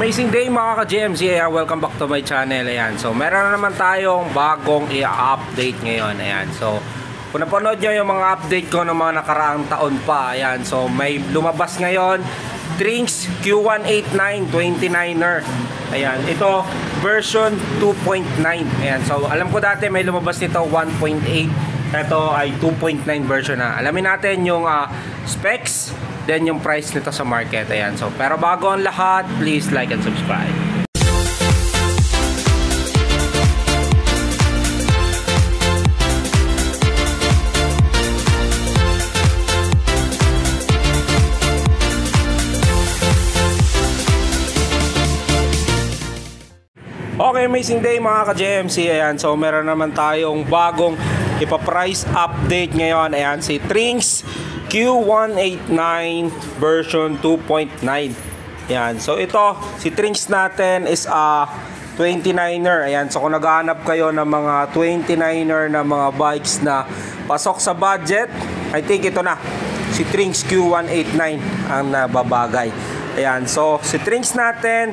Amazing day mga ka-GMC, welcome back to my channel. Ayan. So meron na naman tayong bagong i-update ngayon. Ayan. So kung napanood nyo yung mga update ko ng mga nakaraang taon pa, ayan. So may lumabas ngayon Trinx Q189 29er. Ayan, ito version 2.9. Ayan. So alam ko dati may lumabas nito 1.8. Ito ay 2.9 version na. Alamin natin yung specs, then yung price nito sa market. Ayan. So pero bago ang lahat, please like and subscribe. Okay, amazing day mga ka-GMC. Ayan, so meron naman tayong bagong ipa-price update ngayon. Ayan, si Trinx Q189 version 2.9. Ayan, so ito, si Trinx natin is a 29er. Ayan, so kung naghahanap kayo ng mga 29er na mga bikes na pasok sa budget, I think ito na, si Trinx Q189 ang nababagay. Ayan, so si Trinx natin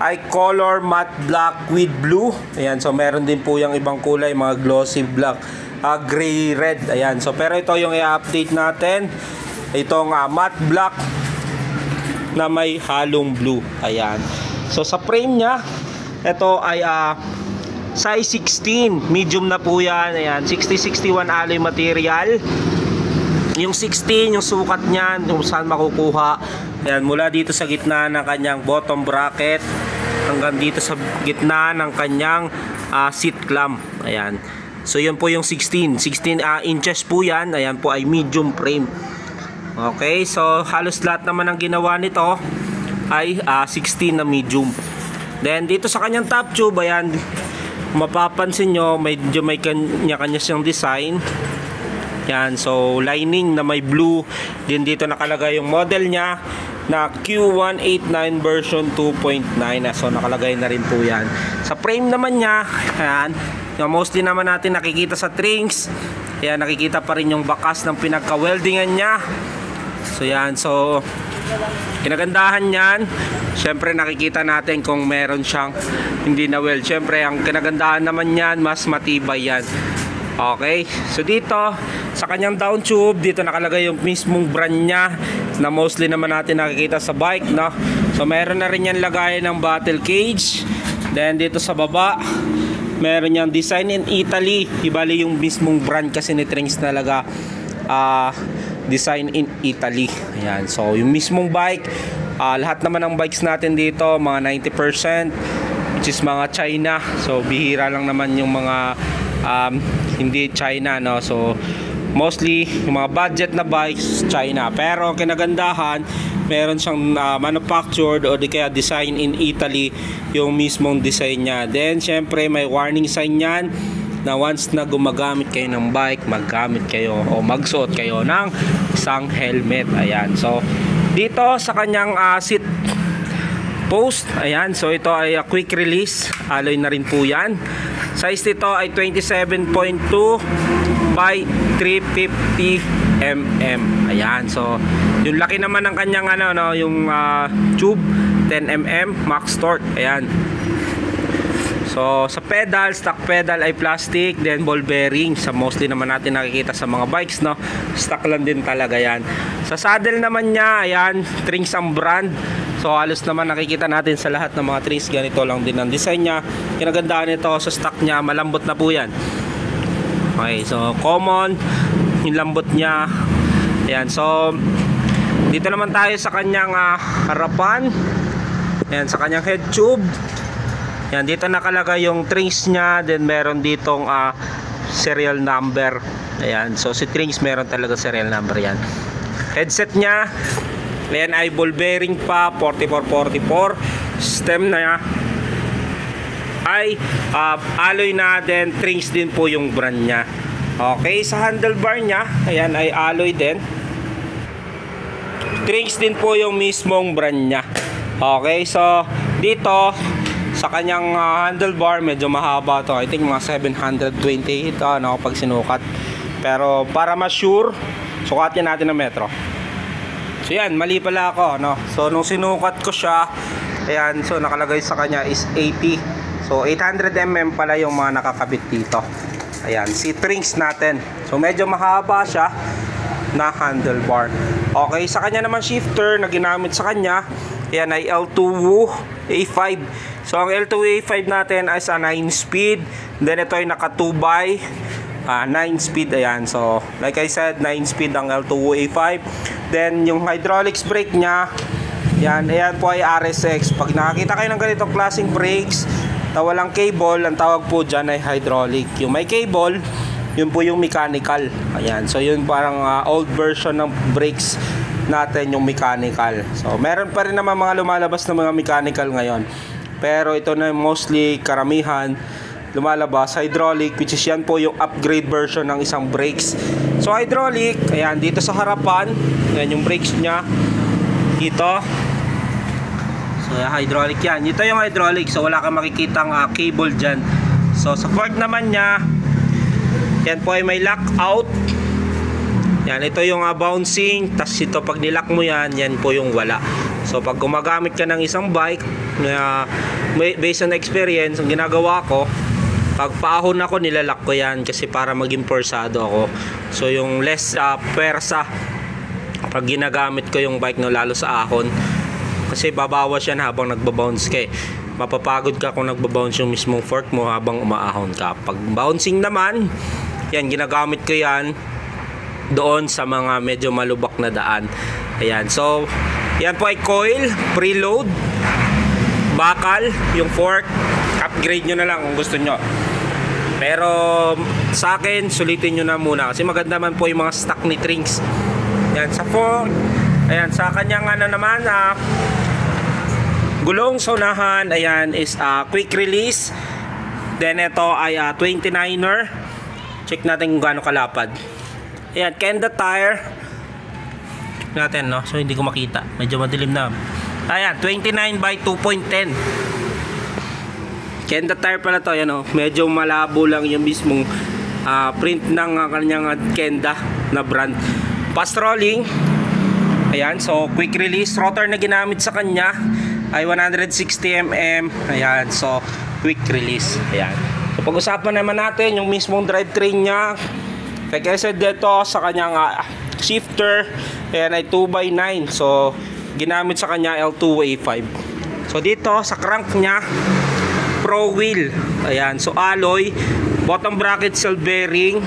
ay color matte black with blue. Ayan, so meron din po yung ibang kulay, mga glossy black, gray red. Ayan, so pero ito yung i-update natin, itong matte black na may halong blue. Ayan, so sa frame nya, ito ay size 16, medium na po yan. Ayan, 60-61 alloy material. Yung 16, yung sukat niyan, kung saan makukuha. Ayan, mula dito sa gitna ng kanyang bottom bracket hanggang dito sa gitna ng kanyang seat clamp. Ayan. So yun po yung 16 inches po yan. Ayan po ay medium frame. Okay, so halos lahat naman ang ginawa nito ay 16 na medium. Then dito sa kanyang top tube, ayan, mapapansin nyo, medyo may kanya-kanya siyang design. Yan, so lining na may blue. Din dito nakalagay yung model niya na Q189 version 2.9. So nakalagay na rin po yan. Sa frame naman niya, ayan, yung mostly naman natin nakikita sa Trinx. Ayan, nakikita pa rin yung bakas ng pinagka-weldingan niya. So yan, so kinagandahan niyan, syempre nakikita natin kung meron siyang hindi na weld. Syempre ang kinagandahan naman niyan, mas matibay yan. Okay, so dito sa kanyang down tube, dito nakalagay yung mismong brand niya na mostly naman natin nakikita sa bike, no? So meron na rin yan lagayan ng battle cage. Then dito sa baba, meron yang design in Italy. Ibali yung mismong brand kasi ni Trinx talaga, design in Italy. Ayan, so yung mismong bike, lahat naman ng bikes natin dito, mga 90%, which is mga China. So bihira lang naman yung mga hindi China, no? So mostly yung mga budget na bikes China, pero kinagandahan meron siyang manufactured o di kaya design in Italy yung mismong design niya. Then syempre may warning sign yan na once na gumagamit kayo ng bike, maggamit kayo o magsuot kayo ng isang helmet. Ayan, so dito sa kanyang seat post, ayan, so ito ay quick release alloy na rin po yan. Size nito ay 27.2 by 350 mm. Ayan, so yung laki naman ng kanyang yung tube, 10 mm max torque. Ayan, so sa pedal, stock pedal ay plastic, then ball bearing. Sa mostly naman natin nakikita sa mga bikes, no, stock lang din talaga yan. Sa saddle naman niya, ayan, Trinx ang brand. So halos naman nakikita natin sa lahat ng mga Trinx, ganito lang din ang design niya. Kinagandahan nito sa stock niya, malambot na po yan. Okay, so common yung lambot niya. Ayan, so dito naman tayo sa kanyang harapan. Ayan, sa kanyang head tube. Ayan, dito nakalagay yung Trinx niya. Then meron ditong serial number. Ayan, so si Trinx meron talaga serial number yan. Headset niya, ayan, ay ball bearing pa, 4444. Stem na ay alloy na din, Trinx din po yung brand niya. Okay, sa handlebar niya, ayan, ay alloy din, Trinx din po yung mismong brand niya. Okay, so dito sa kanyang handlebar, medyo mahaba to. I think mga 720 ito, pag sinukat. Pero para mas sure, sukatin natin ng metro. So yan, mali pala ako, no? So nung sinukat ko siya, Ayan, so nakalagay sa kanya is 80. So 800mm pala yung mga nakakabit dito. Ayan, si Trinx natin. So medyo mahaba siya na handlebar. Okay, sa kanya naman shifter na ginamit sa kanya, ayan ay L2 A5. So ang L2 A5 natin ay sa 9 speed. Then ito ay naka 2x 9 speed. Ayan, so like I said, 9 speed ang L2 A5. Then yung hydraulics brake nya, ayan po ay RSX. Pag nakakita kayo ng ganitong klaseng brakes na walang cable, ang tawag po dyan ay hydraulic. Yung may cable, yun po yung mechanical. Ayan, so yun parang old version ng brakes natin, yung mechanical. So meron pa rin naman mga lumalabas na mga mechanical ngayon, pero ito na mostly karamihan lumalabas hydraulic, which is yan po yung upgrade version ng isang brakes. So hydraulic, ayan dito sa harapan, ayan yung brakes nya dito. So hydraulic yan. Ito yung hydraulic, so wala kang makikitang cable dyan. So sa fork naman nya, yan po ay may lockout. Yan, ito yung bouncing. Tas ito pag nilock mo yan, yan po yung wala. So pag gumagamit ka ng isang bike based on experience, ang ginagawa ko, pag paahon ako, nilalak ko yan kasi para maging forsado ako. So yung less pwersa pag ginagamit ko yung bike, no, lalo sa ahon, kasi babawas yan habang nagbabounce ka. Mapapagod ka kung nagbabounce yung mismong fork mo habang umaahon ka. Pag bouncing naman, yan, ginagamit ko yan doon sa mga medyo malubak na daan. Ayan, so yan po ay coil, preload, bakal, yung fork, upgrade nyo na lang kung gusto nyo. Pero sa akin, sulitin nyo na muna kasi maganda man po yung mga stock ni Trinx. Yan, sa fork, ayan, sa kanyang ano naman, gulong sa unahan, ayan, is quick release. Then ito ay 29er. Check natin kung gaano kalapad. Ayan, Kenda tire. Check natin, no? So hindi ko makita, medyo madilim na. Ayan, 29 by 2.10. Kenda tire pala to. Ayan, oh, medyo malabo lang yung mismong print ng kanyang Kenda na brand. Fast rolling. Ayan, so quick release. Rotor na ginamit sa kanya ay 160mm. Ayan, so quick release. Ayan. So pag-usapan naman natin yung mismong drivetrain nya. Like I said, dito sa kanyang shifter, ayan ay 2x9. So ginamit sa kanya L2 A5. So dito sa crank nya, pro wheel. Ayan, so alloy, bottom bracket cell bearing,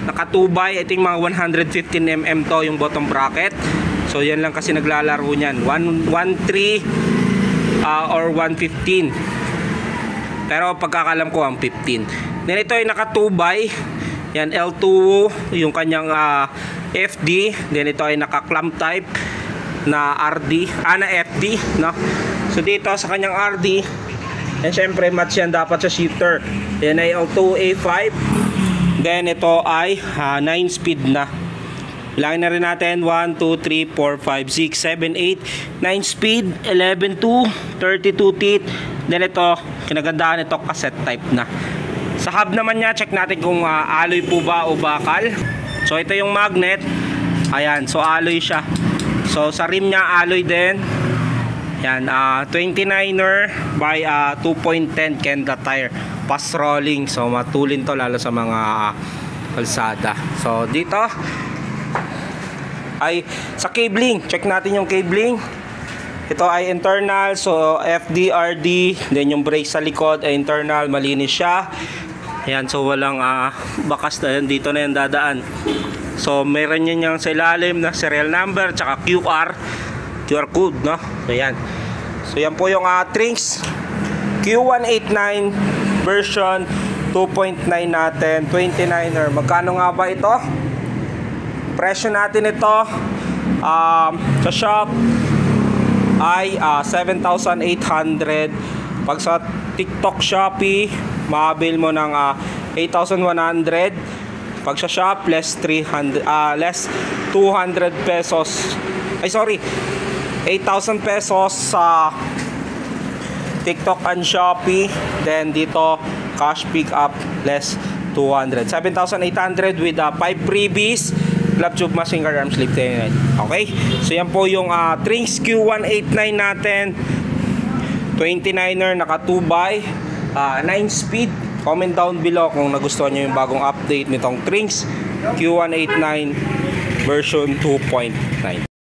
naka 2x, ito yung mga 115mm to yung bottom bracket. So yan lang kasi naglalaro niyan, 113 or 115. Pero pagkakalam ko ang 15. Then ito ay naka 2x. Yan, L2 yung kanyang FD. Then ito ay naka clamp type na RD, na FD, no? So dito sa kanyang RD, and syempre match yan dapat sa shifter. Yan ay L2 A5. Then ito ay 9 speed na. Bilangin na rin natin 1, 2, 3, 4, 5, 6, 7, 8 9 speed, 11, 2, 32 teeth. Then ito, kinagandaan ito cassette type na. Sa hub naman niya, check natin kung alloy po ba o bakal. So ito yung magnet. Ayan, so alloy siya. So sa rim niya, alloy din. Yan, 29er by 2.10 Kenda tire. Fast rolling, so matulin to lalo sa mga kalsada. So dito ay sa cabling, check natin yung cabling. Ito ay internal, so FDRD. Then yung brake sa likod ay internal, malinis siya. Ayan, so walang bakas na yan, dito na yan dadaan. So meron yan yung sa ilalim na serial number tsaka QR code, no? So yan. So yan po yung Trinx Q189 version 2.9 natin, 29er. Magkano nga ba ito? Presyo natin ito sa shop ay 7,800. Pag sa TikTok, Shopee, mabil mo ng 8,100. Pag sa shop, less 200 pesos. Ay sorry, 8,000 pesos sa TikTok and Shopee. Then dito, cash pick up, less 200. 7,800 with 5 freebies, glove tube, machine guard, arm sleeve. Okay, so yan po yung Trinx Q189 natin. 29er naka 2x 9 speed. Comment down below kung nagustuhan nyo yung bagong update nitong Trinx Q189 version 2.9.